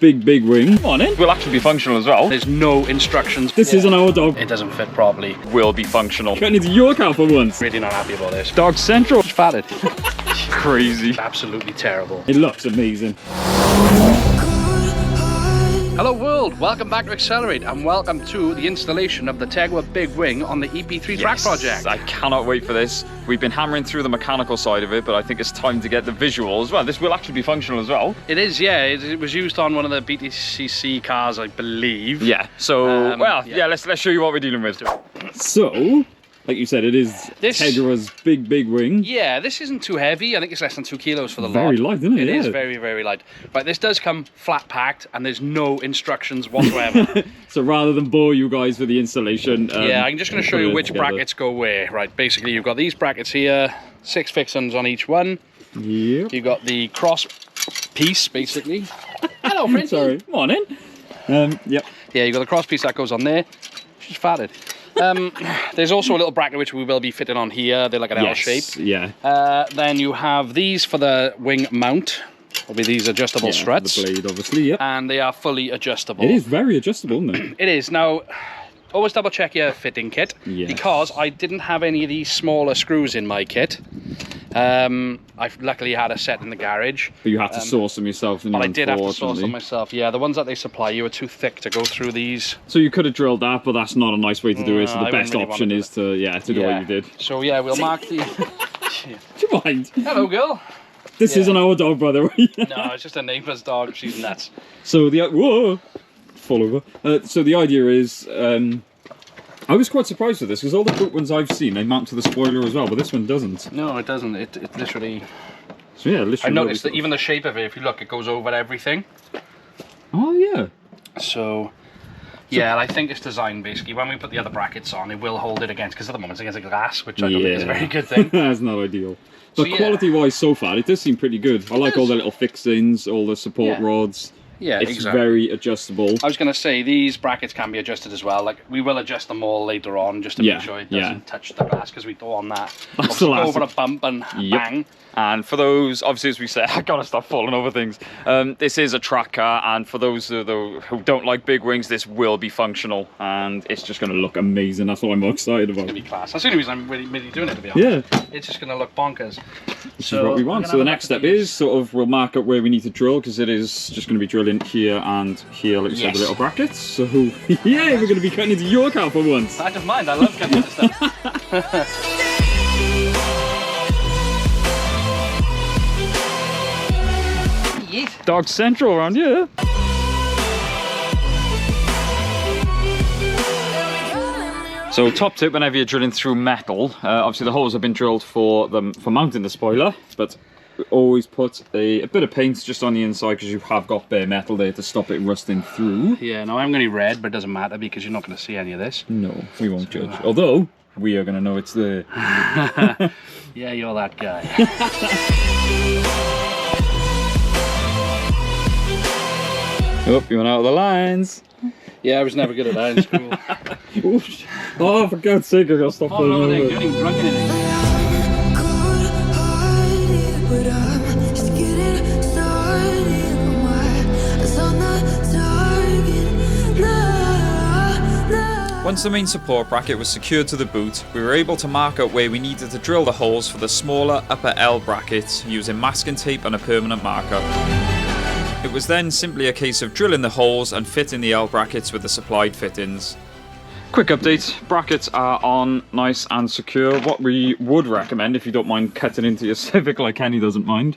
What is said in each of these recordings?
big wing. Come on in. Will actually be functional as well. There's no instructions. This isn't our dog. It doesn't fit properly. Will be functional. Cutting into your car for once. Really not happy about this. Dog Central. Just fatted. Crazy. Absolutely terrible. It looks amazing. Hello world, welcome back to Accelerate and welcome to the installation of the Tegiwa Big Wing on the EP3 track project. I cannot wait for this. We've been hammering through the mechanical side of it, but I think it's time to get the visual as well. This will actually be functional as well. It is, yeah. It was used on one of the BTCC cars, I believe. Yeah, so, let's show you what we're dealing with. So, like you said, it is Tegiwa's big wing. Yeah, this isn't too heavy. I think it's less than 2 kilos for the lot. Very light, isn't it? It is very, very light. But this does come flat packed and there's no instructions whatsoever. So rather than bore you guys with the installation... yeah, I'm just going to show you which brackets go where. Right, basically you've got these brackets here, 6 fixings on each one. Yep. You've got the cross piece, basically. Hello, Frenchie. Sorry, come on in. Yep. Yeah, you've got the cross piece that goes on there. She's fatted. There's also a little bracket which we will be fitting on here. They're like an L shape. Yeah. Then you have these for the wing mount. Will be these adjustable struts. The blade, obviously. Yep. And they are fully adjustable. It is very adjustable, isn't it? It is. Now, always double check your fitting kit because I didn't have any of these smaller screws in my kit. I've luckily had a set in the garage. But you had to source them yourself. But I did have to source them myself. Yeah, the ones that they supply you are too thick to go through these. So you could have drilled that, but that's not a nice way to do it. So the best option is to do what you did. So yeah, we'll mark the... Do you mind? Hello, girl. This isn't our dog, by the way. No, it's just a neighbour's dog. She's nuts. So whoa, fall over. So the idea is, I was quite surprised with this because all the boot ones I've seen they mount to the spoiler as well, but this one doesn't. No, it doesn't. It literally. So yeah, literally. I noticed that even the shape of it. If you look, it goes over everything. Oh yeah. So. Yeah, I think it's designed basically when we put the other brackets on, it will hold it against, because at the moment it's against a glass, which I don't think is a very good thing. That's not ideal. But so, quality-wise, so far, it does seem pretty good. I like all the little fixings, all the support rods. Yeah, it's very adjustable. I was going to say, these brackets can be adjusted as well. Like, we will adjust them all later on, just to make sure it doesn't touch the glass, because we don't want that. Obviously, go over a bump and bang. And for those, obviously, as we said, I gotta stop falling over things. This is a track car, and for those who don't like big wings, this will be functional, and it's just gonna look amazing. That's what I'm excited about. It's gonna be class. That's the only reason I'm really doing it, to be honest. Yeah. It's just gonna look bonkers. This is what we want. So the next step is we'll mark up where we need to drill, because it is just gonna be drilling here and here, like you said, the little brackets. So yeah, we're gonna be cutting into your car for once. I don't mind. I love cutting into stuff. Dog Central around here. So top tip whenever you're drilling through metal, obviously the holes have been drilled for mounting the spoiler, but always put a bit of paint just on the inside because you have got bare metal there to stop it rusting through. Yeah, no, I'm going to be red, but it doesn't matter because you're not going to see any of this. No, we won't judge. Although, we are going to know it's there. Yeah, you're that guy. Oh, you went out of the lines. Yeah, I was never good at that in school. Oh, for God's sake, I gotta stop falling over. You're getting drunk in anything. Once the main support bracket was secured to the boot, we were able to mark out where we needed to drill the holes for the smaller upper L brackets using masking tape and a permanent marker. It was then simply a case of drilling the holes and fitting the L brackets with the supplied fittings. Quick update, brackets are on nice and secure. What we would recommend, if you don't mind cutting into your Civic like Kenny doesn't mind,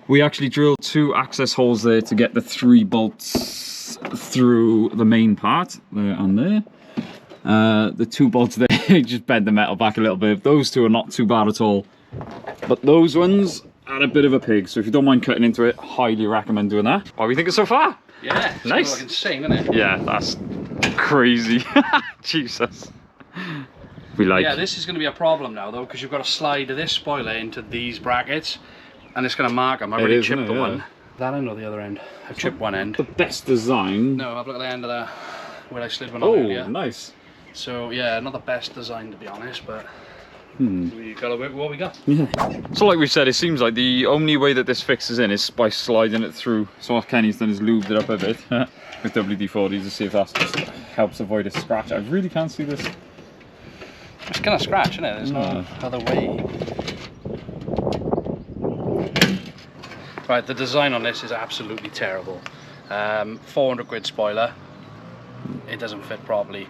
we actually drilled 2 access holes there to get the 3 bolts through the main part, there and there. The 2 bolts there, just bend the metal back a little bit. Those 2 are not too bad at all, but those ones are a bit of a pig, so if you don't mind cutting into it, highly recommend doing that. What are we thinking so far? Yeah, it's nice. Like insane, isn't it? Yeah, that's crazy. Jesus. We like. Yeah, this is going to be a problem now though, because you've got to slide this spoiler into these brackets, and it's going to mark them. I've already chipped the one. That end or the other end? I've chipped one end. The best design. No, I've looked at the end of the where I slid one on earlier. Oh, nice. So yeah, not the best design to be honest, but We got what we got. Yeah. So like we said, it seems like the only way that this fixes in is by sliding it through. So what Kenny's done is lubed it up a bit with WD-40 to see if that just helps avoid a scratch. I really can't see this. It's gonna scratch, isn't it? There's no other way. Right, the design on this is absolutely terrible. 400 quid spoiler. It doesn't fit properly.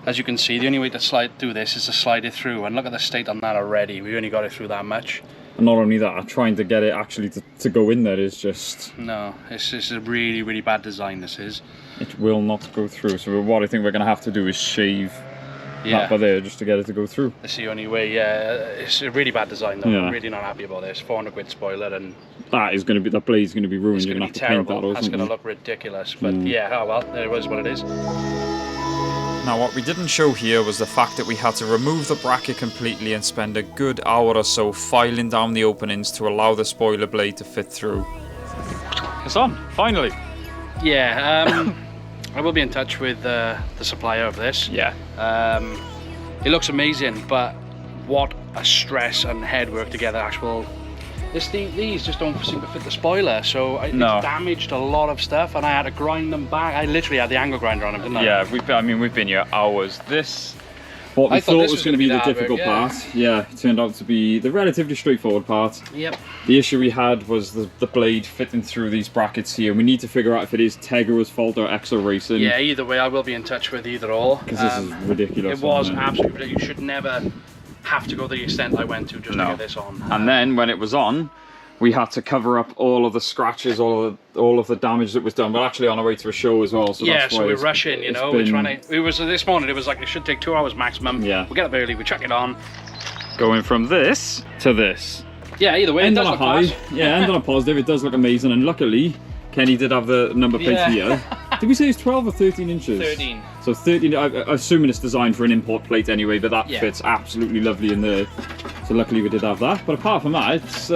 As you can see, the only way to do this is to slide it through, and look at the state on that already. We only got it through that much. And not only that, trying to get it actually to go in there is just... No, this is a really, really bad design, this is. It will not go through. So what I think we're going to have to do is shave that by there just to get it to go through. That's the only way, yeah. It's a really bad design though. Yeah. I'm really not happy about this. 400 quid spoiler, and That is going to be, that blade's going to be ruined. it's You're going going to to be have to paint terrible. that or That's something. going to look ridiculous. But yeah, oh well, it is what it is. Now what we didn't show here was the fact that we had to remove the bracket completely and spend a good hour or so filing down the openings to allow the spoiler blade to fit through. It's on, finally. Yeah, I will be in touch with the supplier of this. Yeah. It looks amazing, but what a stress and head work to get the actual... These just don't seem to fit the spoiler, so it's damaged a lot of stuff, and I had to grind them back. I literally had the angle grinder on them, didn't I? Yeah, we've been here hours. What we I thought thought this was going to be the hard work, difficult yeah. part, it turned out to be the relatively straightforward part. Yep. The issue we had was the blade fitting through these brackets here. We need to figure out if it is Tegiwa's fault or Exo Racing. Yeah, either way, I will be in touch with either or. Because this is ridiculous. It was absolutely ridiculous. You should never have to go the extent I went to just to get this on. And then when it was on, we had to cover up all of the scratches, all of the damage that was done. We're actually on our way to a show as well, so yeah, that's so why we're rushing, you know, we're trying to... It was this morning, it was like, it should take 2 hours maximum. Yeah. We get up early, we chuck it on. going from this to this. Yeah, either way, End it on does a look high. class. Yeah, end on a positive. It does look amazing, and luckily, Kenny did have the number plate here. Did we say it's 12 or 13 inches? 13. So 13, I'm assuming it's designed for an import plate anyway, but that Yeah. fits absolutely lovely in there. So luckily we did have that. But apart from that, it's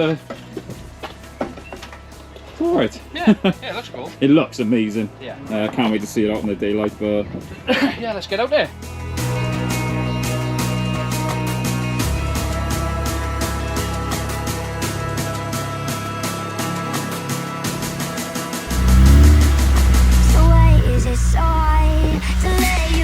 alright. Yeah, it looks cool. It looks amazing. Yeah. Can't wait to see it out in the daylight, but Yeah, let's get out there. So why is it so hard to let you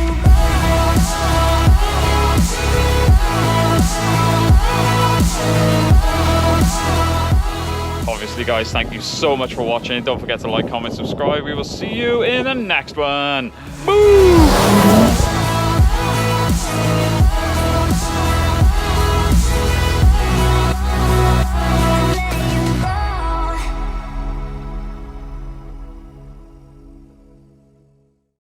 Obviously, guys, thank you so much for watching. Don't forget to like, comment, subscribe. We will see you in the next one. Boom!